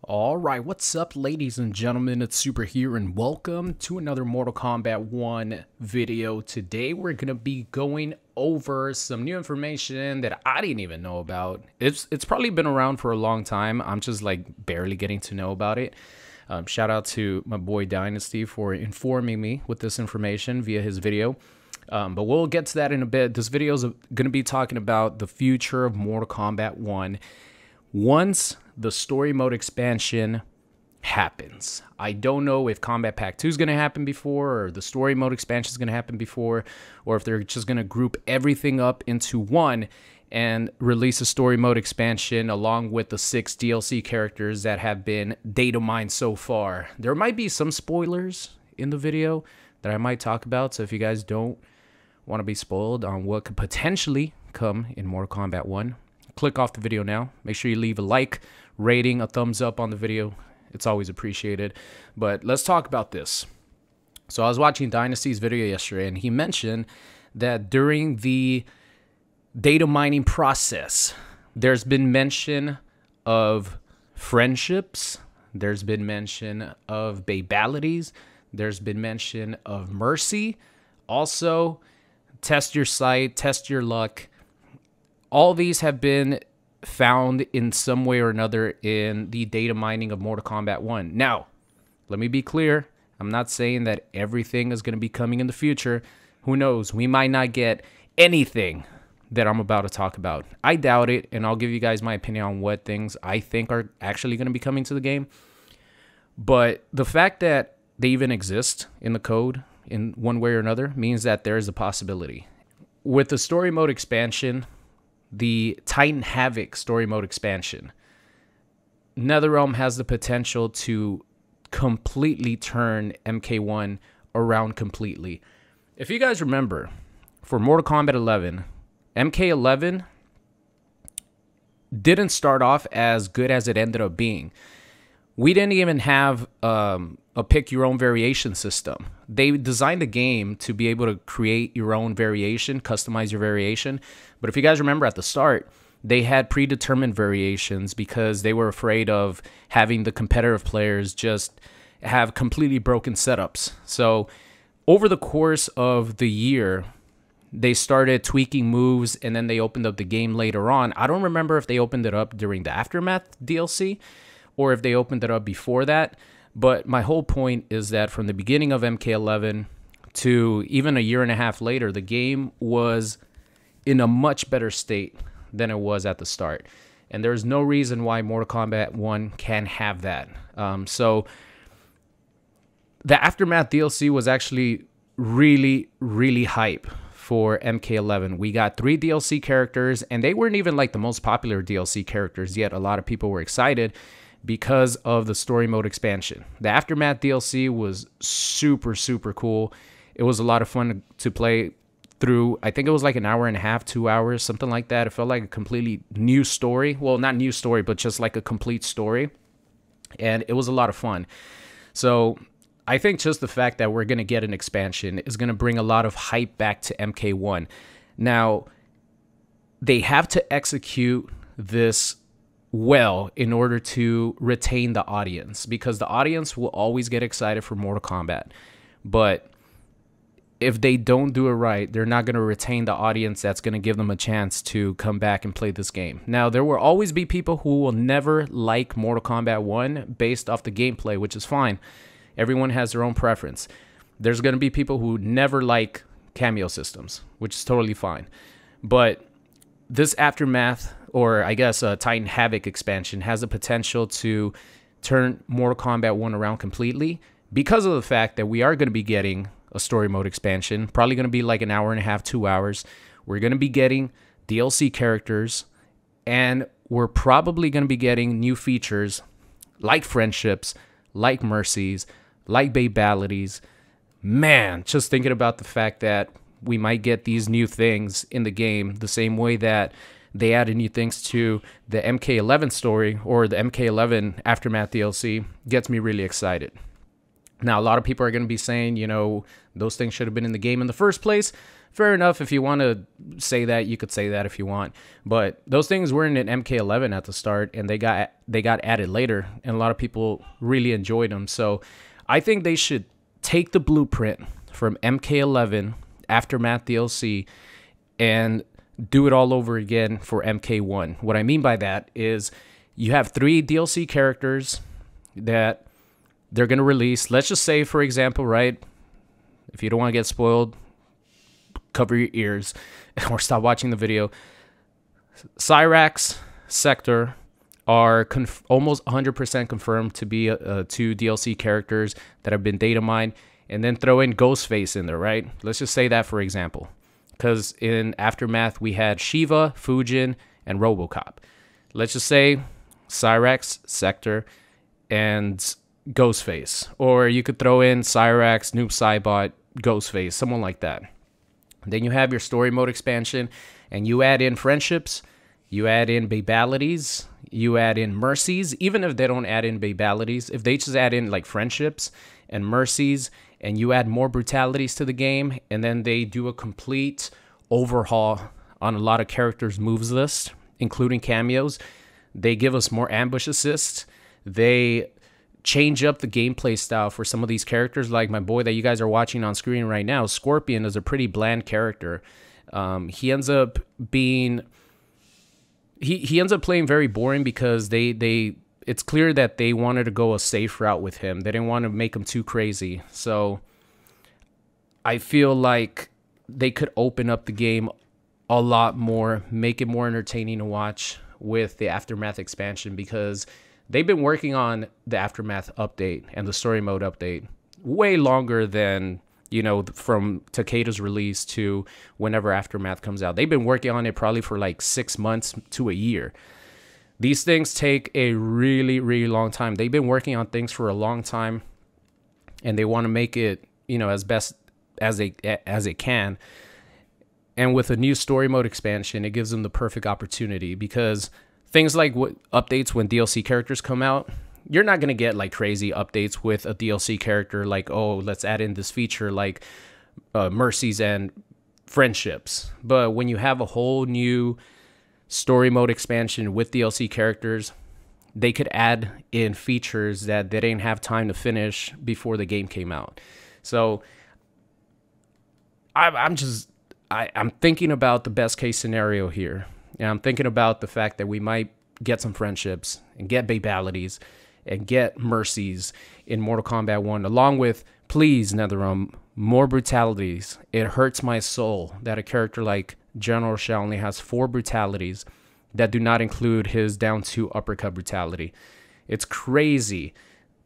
Alright, what's up ladies and gentlemen, it's Super here and welcome to another Mortal Kombat 1 video. Today we're going to be going over some new information that I didn't even know about. It's probably been around for a long time, I'm just like barely getting to know about it. Shout out to my boy Dynasty for informing me with this information via his video. But we'll get to that in a bit. This video is going to be talking about the future of Mortal Kombat 1 once the story mode expansion happens. I don't know if Combat Pack 2 is going to happen before, or the story mode expansion is going to happen before, or if they're just going to group everything up into one and release a story mode expansion along with the 6 DLC characters that have been data mined so far. There might be some spoilers in the video that I might talk about, so if you guys don't want to be spoiled on what could potentially come in Mortal Kombat 1, click off the video now. Make sure you leave a like, rating, a thumbs up on the video. It's always appreciated. But let's talk about this. So I was watching Dynasty's video yesterday, and he mentioned that during the data mining process, there's been mention of friendships, there's been mention of babalities, there's been mention of mercy. Also, test your sight, test your luck. All these have been found in some way or another in the data mining of Mortal Kombat 1. Now, let me be clear. I'm not saying that everything is going to be coming in the future. Who knows? We might not get anything that I'm about to talk about. I doubt it, and I'll give you guys my opinion on what things I think are actually going to be coming to the game. But the fact that they even exist in the code in one way or another means that there is a possibility. With the story mode expansion, the Titan Havoc story mode expansion, NetherRealm has the potential to completely turn MK1 around completely. If you guys remember, for Mortal Kombat 11, MK11 didn't start off as good as it ended up being. We didn't even have a pick your own variation system. They designed the game to be able to create your own variation, customize your variation. But if you guys remember at the start, they had predetermined variations because they were afraid of having the competitive players just have completely broken setups. So over the course of the year, they started tweaking moves, and then they opened up the game later on. I don't remember if they opened it up during the Aftermath DLC or if they opened it up before that. But my whole point is that from the beginning of MK11 to even a year and a half later, the game was in a much better state than it was at the start. And there's no reason why Mortal Kombat 1 can have that. So the Aftermath DLC was actually really, really hype for MK11. We got 3 DLC characters, and they weren't even like the most popular DLC characters, yet a lot of people were excited because of the story mode expansion. The Aftermath DLC was super, super cool. It was a lot of fun to play through. I think it was like an hour and a half, 2 hours, something like that. It felt like a completely new story. Well, not new story, but just like a complete story. And it was a lot of fun. So I think just the fact that we're going to get an expansion is going to bring a lot of hype back to MK1. Now, they have to execute this well in order to retain the audience, because the audience will always get excited for Mortal Kombat. But if they don't do it right, they're not going to retain the audience that's going to give them a chance to come back and play this game. Now, there will always be people who will never like Mortal Kombat 1 based off the gameplay, which is fine. Everyone has their own preference. There's going to be people who never like cameo systems, which is totally fine. But this Aftermath, or I guess Titan Havoc expansion, has the potential to turn Mortal Kombat 1 around completely because of the fact that we are going to be getting a story mode expansion, probably going to be like an hour and a half, 2 hours. We're going to be getting DLC characters, and we're probably going to be getting new features like friendships, like mercies, like babalities. Man, just thinking about the fact that we might get these new things in the game the same way that they added new things to the MK11 story or the MK11 Aftermath DLC gets me really excited. Now, a lot of people are going to be saying, you know, those things should have been in the game in the first place. fair enough. If you want to say that, you could say that if you want. But those things weren't in MK11 at the start, and they got added later, and a lot of people really enjoyed them. So I think they should take the blueprint from MK11 Aftermath DLC and do it all over again for MK1. What I mean by that is you have 3 DLC characters that they're going to release. Let's just say, for example, right, if you don't want to get spoiled, cover your ears or stop watching the video. Cyrax, Sector are almost 100% confirmed to be 2 DLC characters that have been data mined, and then throw in Ghostface in there, right? Let's just say that, for example, because in Aftermath we had Shiva, Fujin, and RoboCop. Let's just say Cyrax, Sector, and Ghostface. Or you could throw in Cyrax, Noob Saibot, Ghostface, someone like that. Then you have your story mode expansion, and you add in friendships, you add in babalities, you add in mercies. Even if they don't add in babalities, if they just add in like friendships and mercies, and you add more brutalities to the game, and then they do a complete overhaul on a lot of characters' moves list, including cameos. They give us more ambush assists. They change up the gameplay style for some of these characters, like my boy that you guys are watching on screen right now. Scorpion is a pretty bland character. He ends up being... He ends up playing very boring because it's clear that they wanted to go a safe route with him. They didn't want to make him too crazy. So I feel like they could open up the game a lot more, make it more entertaining to watch with the Aftermath expansion, because they've been working on the Aftermath update and the story mode update way longer than, you know, from Takeda's release to whenever Aftermath comes out. They've been working on it probably for like 6 months to a year. These things take a really, really long time. They've been working on things for a long time, and they want to make it, you know, as best as it can. And with a new story mode expansion, it gives them the perfect opportunity, because things like updates when DLC characters come out, you're not going to get like crazy updates with a DLC character like, oh, let's add in this feature like mercies and friendships. But when you have a whole new story mode expansion with DLC characters, they could add in features that they didn't have time to finish before the game came out. So I'm thinking about the best case scenario here. And I'm thinking about the fact that we might get some friendships and get babalities and get mercies in Mortal Kombat 1, along with, please, NetherRealm, more brutalities. It hurts my soul that a character like General Shao only has 4 brutalities that do not include his down 2 uppercut brutality. It's crazy.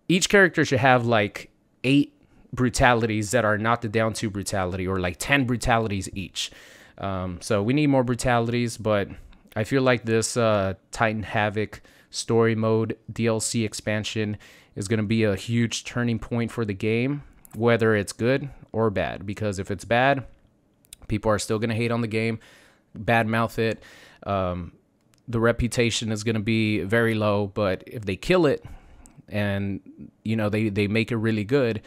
Each character should have like 8 brutalities that are not the down 2 brutality, or like 10 brutalities each. So we need more brutalities, but I feel like this Titan Havoc story mode DLC expansion is going to be a huge turning point for the game, whether it's good or bad. Because if it's bad, people are still going to hate on the game, badmouth it. The reputation is going to be very low. But if they kill it and, you know, they make it really good,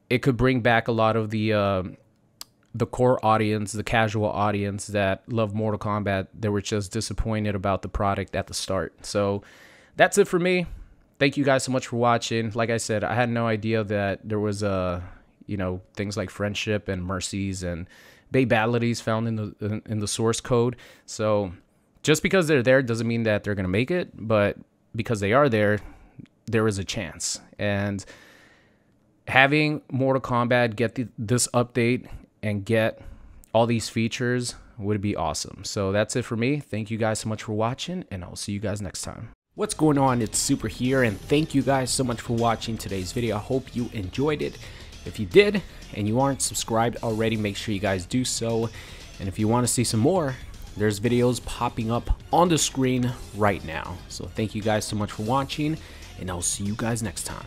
it could bring back a lot of the core audience, the casual audience that love Mortal Kombat. They were just disappointed about the product at the start. So that's it for me. Thank you guys so much for watching. Like I said, I had no idea that there was you know, things like friendship and mercies and babalities found in the source code. So just because they're there doesn't mean that they're gonna make it, but because they are there, there is a chance. And having Mortal Kombat get this update and get all these features would be awesome. So that's it for me. Thank you guys so much for watching, and I'll see you guys next time. What's going on? It's Super here, and thank you guys so much for watching today's video. I hope you enjoyed it. If you did and you aren't subscribed already, make sure you guys do so. And if you want to see some more, there's videos popping up on the screen right now. So thank you guys so much for watching, and I'll see you guys next time.